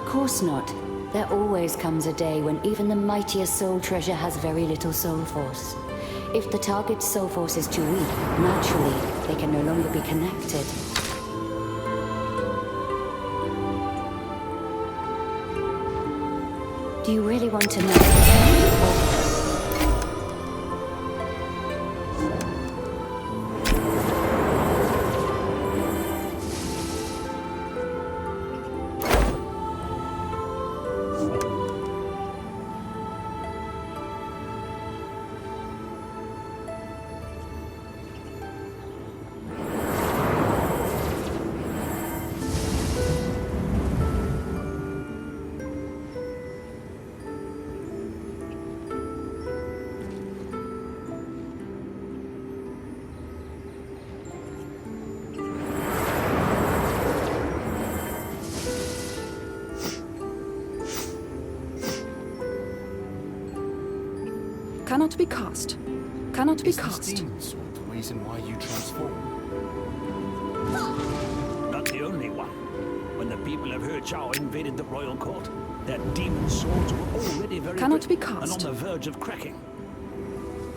course not. There always comes a day when even the mightiest soul treasure has very little soul force. If the target's soul force is too weak, naturally, they can no longer be connected. Do you really want to know? Cannot be cast. Cannot be cast. Is this demon sword the reason why you transform? Not the only one. When the people of He invaded the royal court, their demon swords were already very Cannot be brittle and on cast. the verge of cracking.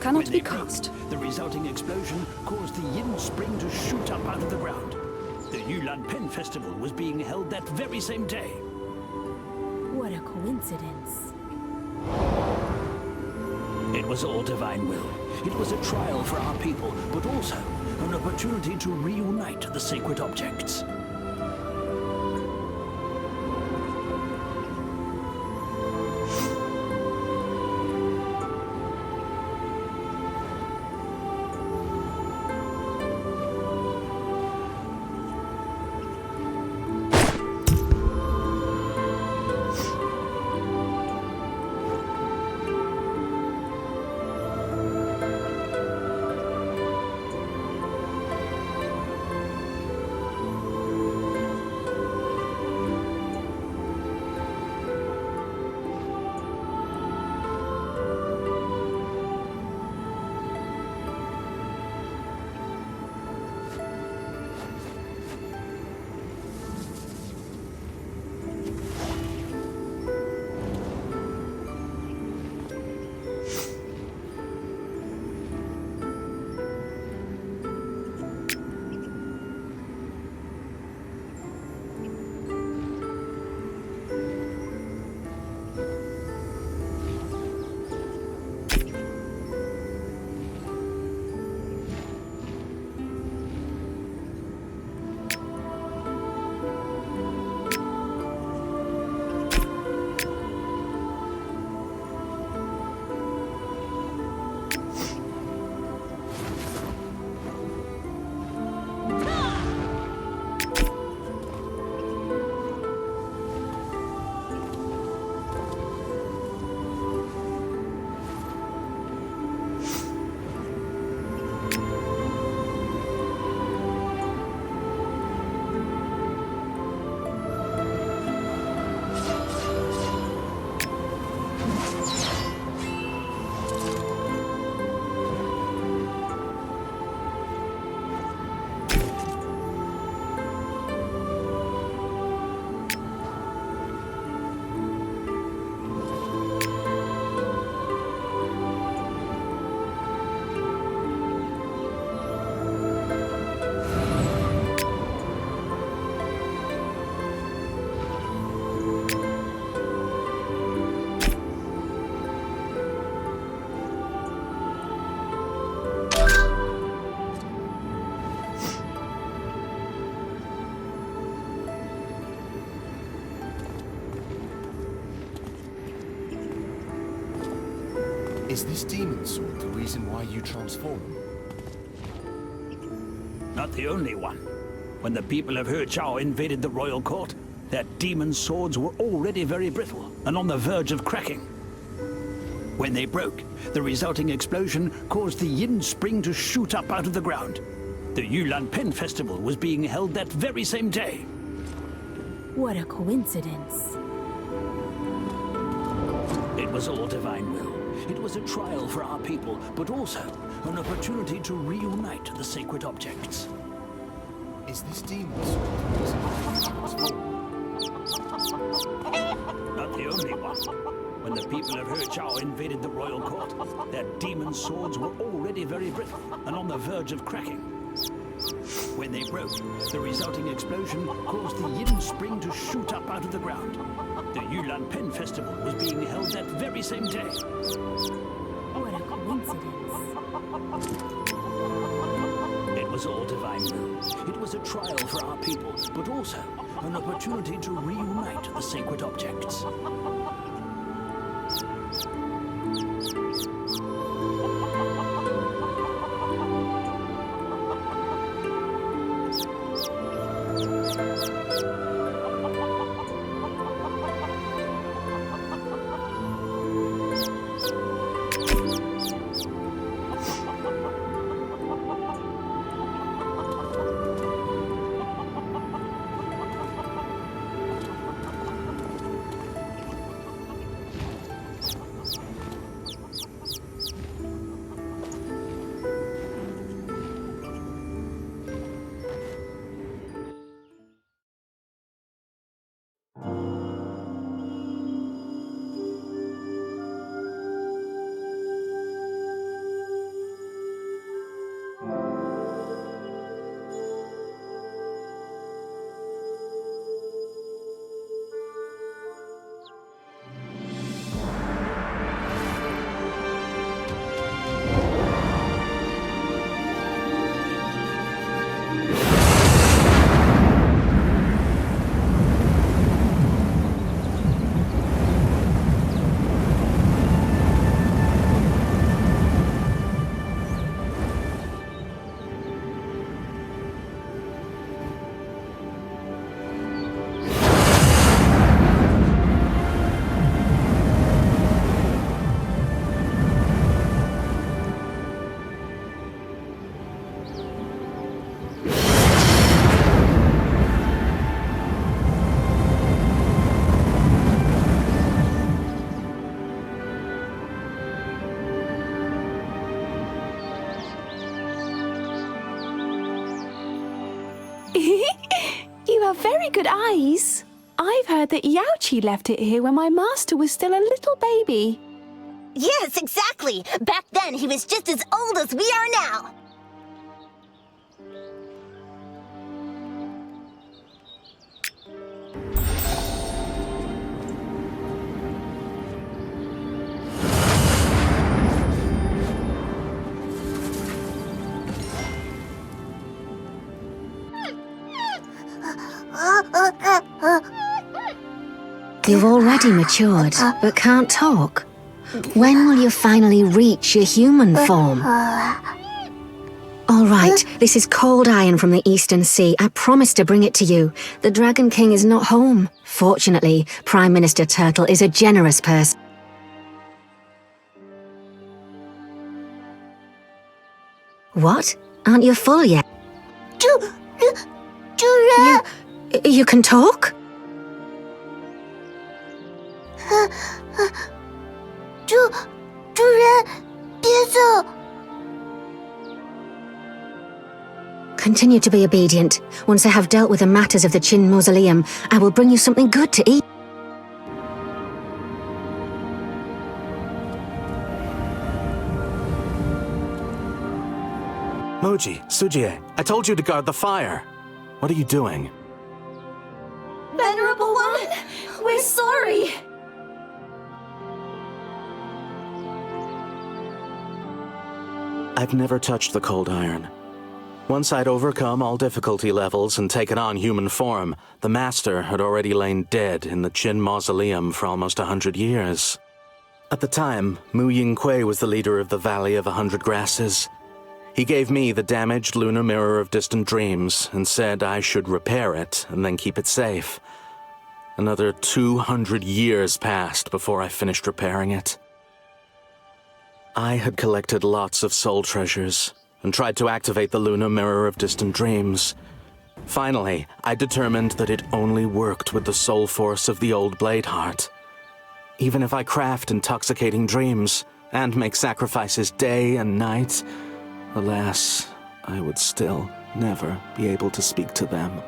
Cannot When be they broke, cast. the resulting explosion caused the Yin Spring to shoot up out of the ground. The Yulan Pen Festival was being held that very same day. What a coincidence. It was all divine will. It was a trial for our people, but also an opportunity to reunite the sacred objects. Is this demon sword the reason why you transform? Not the only one. When the people of He invaded the royal court, their demon swords were already very brittle and on the verge of cracking. When they broke, the resulting explosion caused the Yin Spring to shoot up out of the ground. The Yulan Pen Festival was being held that very same day. What a coincidence. It was all divine will. It was a trial for our people, but also an opportunity to reunite the sacred objects. Is this demon sword the reason why you transform? Chao invaded the royal court, their demon swords were already very brittle and on the verge of cracking. When they broke, the resulting explosion caused the Yin Spring to shoot up out of the ground. The Yulan Pen Festival was being held that very same day. What a coincidence. It was all divine will. It was a trial for our people, but also an opportunity to reunite the sacred objects. You have very good eyes. I've heard that Yaoqi left it here when my master was still a little baby. Yes, exactly. Back then, he was just as old as we are now. You've already matured, but can't talk. When will you finally reach your human form? All right, this is cold iron from the Eastern Sea. I promised to bring it to you. The Dragon King is not home. Fortunately, Prime Minister Turtle is a generous person. What? Aren't you full yet? You can talk? Continue to be obedient. Once I have dealt with the matters of the Qin Mausoleum, I will bring you something good to eat. Muji, Sujie, I told you to guard the fire. What are you doing? Venerable One, we're sorry. I've never touched the cold iron. Once I'd overcome all difficulty levels and taken on human form, the Master had already lain dead in the Qin Mausoleum for almost 100 years. At the time, Mu Yingque was the leader of the Valley of 100 Grasses. He gave me the damaged lunar mirror of distant dreams and said I should repair it and then keep it safe. Another 200 years passed before I finished repairing it. I had collected lots of soul treasures and tried to activate the lunar mirror of distant dreams. Finally, I determined that it only worked with the soul force of the old Bladeheart. Even if I craft intoxicating dreams and make sacrifices day and night, alas, I would still never be able to speak to them.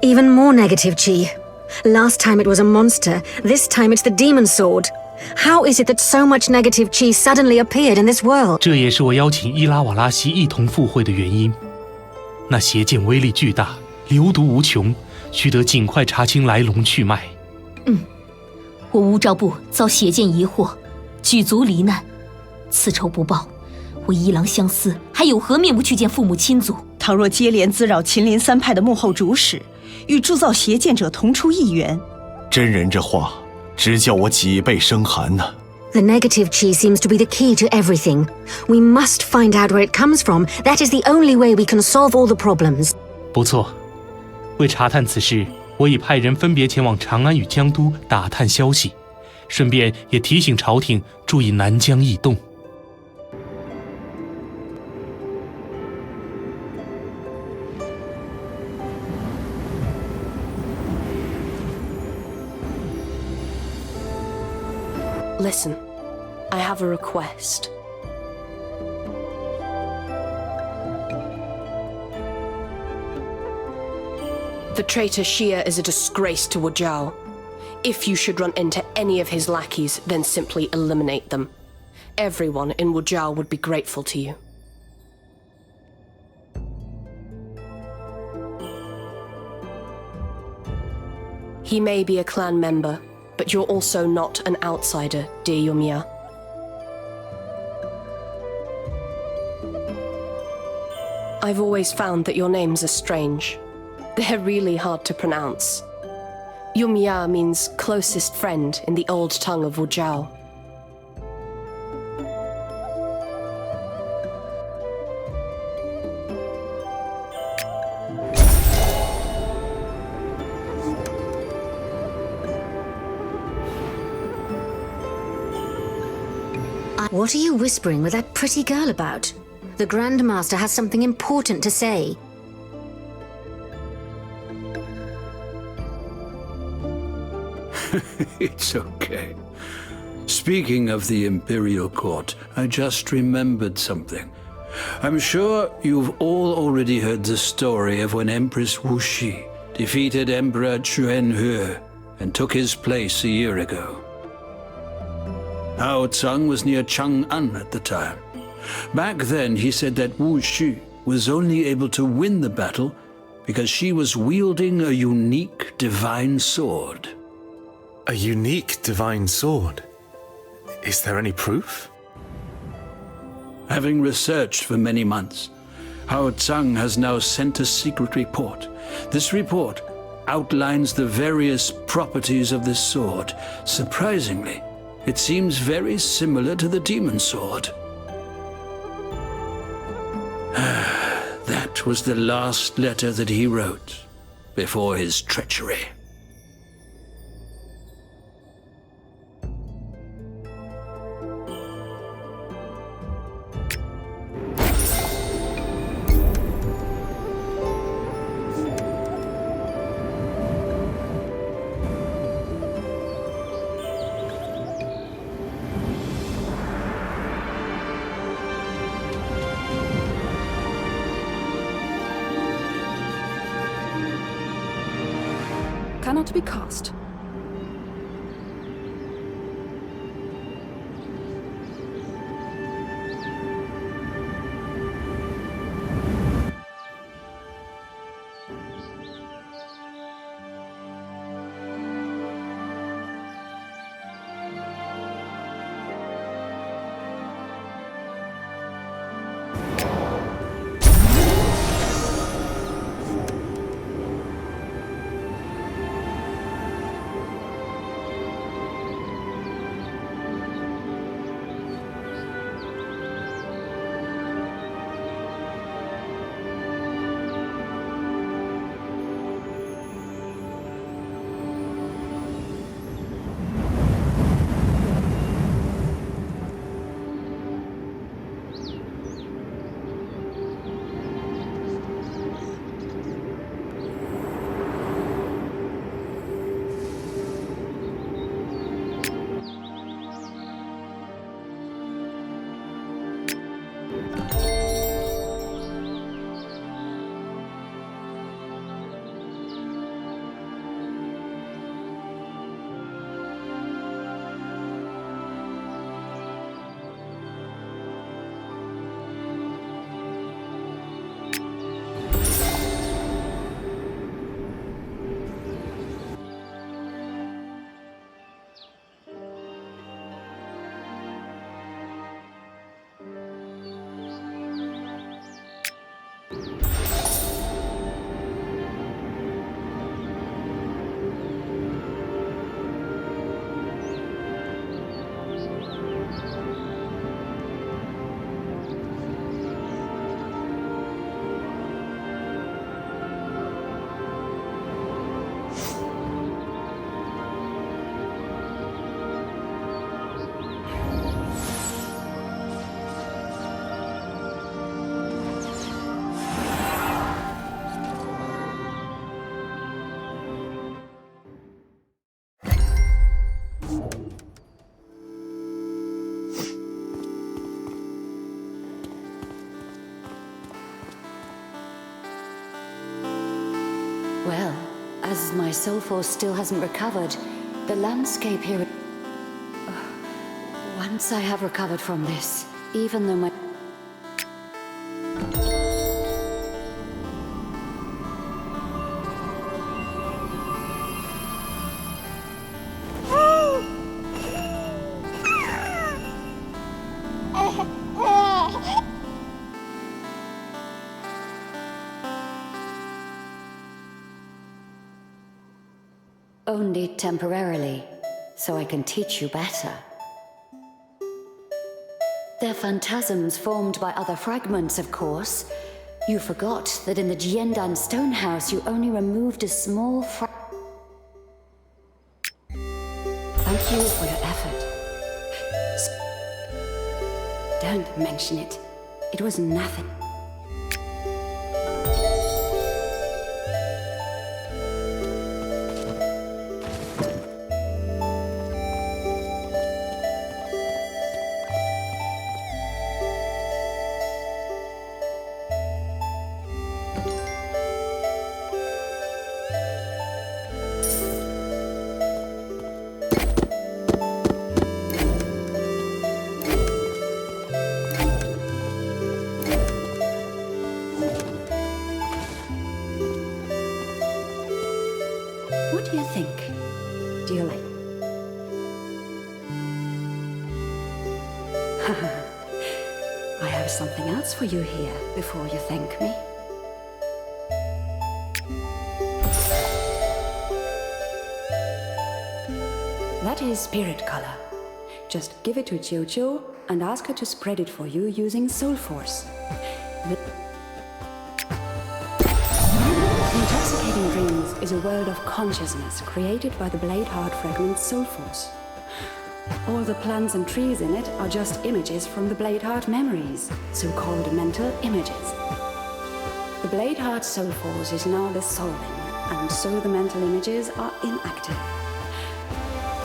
Even more negative chi. Last time it was a monster, this time it's the demon sword. How is it that so much negative chi suddenly appeared in this world? 这也是我邀请伊拉瓦拉西一同赴会的原因。那邪剑威力巨大，流毒无穷，须得尽快查清来龙去脉。我乌昭部遭邪剑疑惑，举族罹难，此仇不报，我一郎相思，还有何面目去见父母亲族？倘若接连滋扰秦林三派的幕后主使，与铸造邪剑者同出一源，真人这话，直叫我脊背生寒呢。The negative chi seems to be the key to everything. We must find out where it comes from. That is the only way we can solve all the problems. 不错，为查探此事，我已派人分别前往长安与江都打探消息，顺便也提醒朝廷注意南疆异动。Listen, I have a request. The traitor Xia is a disgrace to Wuzhou. If you should run into any of his lackeys, then simply eliminate them. Everyone in Wuzhou would be grateful to you. He may be a clan member, but you're also not an outsider, dear Yumiya. I've always found that your names are strange. They're really hard to pronounce. Yumiya means closest friend in the old tongue of Wuzhou. What are you whispering with that pretty girl about? The Grand Master has something important to say. It's okay. Speaking of the Imperial Court, I just remembered something. I'm sure you've all already heard the story of when Empress Wu Shi defeated Emperor Chuan He and took his place a year ago. Hao Tsang was near Chang'an at the time. Back then, he said that Wu Shi was only able to win the battle because she was wielding a unique divine sword. A unique divine sword? Is there any proof? Having researched for many months, Hao Tsang has now sent a secret report. This report outlines the various properties of this sword. Surprisingly, it seems very similar to the demon sword. That was the last letter that he wrote before his treachery. Cannot be cast. Well, as my soul force still hasn't recovered, the landscape here... Once I have recovered from this, even though my... Only temporarily, so I can teach you better. They're phantasms formed by other fragments, of course. You forgot that in the Jiandan Stonehouse you only removed a small Thank you for your effort. Don't mention it. It was nothing. What do you think? Do you like... I have something else for you here before you thank me. That is spirit color. Just give it to Jojo and ask her to spread it for you using Soul Force. Intoxicating Dreams is a world of consciousness created by the Blade Heart Fragment's Soul Force. All the plants and trees in it are just images from the Blade Heart memories, so-called mental images. The Blade Heart Soul Force is now dissolving, and so the mental images are inactive.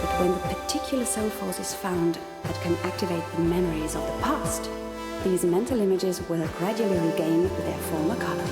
But when the particular Soul Force is found that can activate the memories of the past, these mental images will gradually regain their former color.